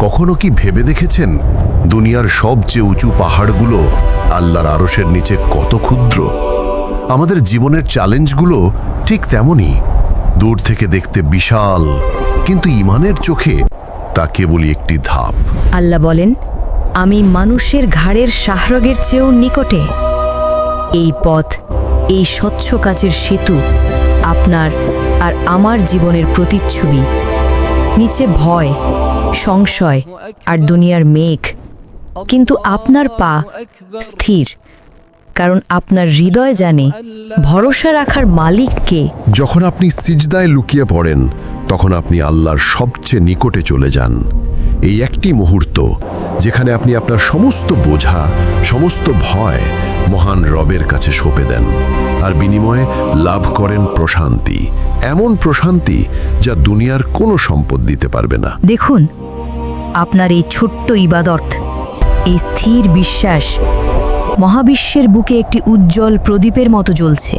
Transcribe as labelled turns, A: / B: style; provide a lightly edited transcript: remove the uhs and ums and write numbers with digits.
A: কখনো কি ভেবে দেখেছেন দুনিয়ার সবচেয়ে উঁচু পাহাড়গুলো আল্লাহর আরশের নিচে কত ক্ষুদ্র? আমাদের জীবনের চ্যালেঞ্জগুলো ঠিক তেমনই, দূর থেকে দেখতে বিশাল, কিন্তু ঈমানের চোখে তা কেবলই একটি ধাপ।
B: আল্লাহ বলেন, আমি মানুষের ঘাড়ের শাহরগের চেয়েও নিকটে। এই পথ, এই স্বচ্ছ কাচের সেতু আপনার আর আমার জীবনের প্রতিচ্ছবি। নিচে ভয়, সংশয় আর দুনিয়ার মেঘ, কিন্তু আপনার পা স্থির, কারণ আপনার হৃদয় জানে ভরসা রাখার মালিক কে।
A: যখন আপনি সিজদায় লুকিয়ে পড়েন, তখন আপনি আল্লাহর সবচেয়ে নিকটে চলে যান। এই একটি মুহূর্ত যেখানে আপনি আপনার সমস্ত বোঝা, সমস্ত ভয় মহান রবের কাছে সঁপে দেন, আর বিনিময়ে লাভ করেন প্রশান্তি, এমন প্রশান্তি যা দুনিয়ার কোনো সম্পদ দিতে পারবে না।
B: দেখুন, আপনার এই ছোট্ট ইবাদত, এই স্থির বিশ্বাস মহাবিশ্বের বুকে একটি উজ্জ্বল প্রদীপের মতো জ্বলছে।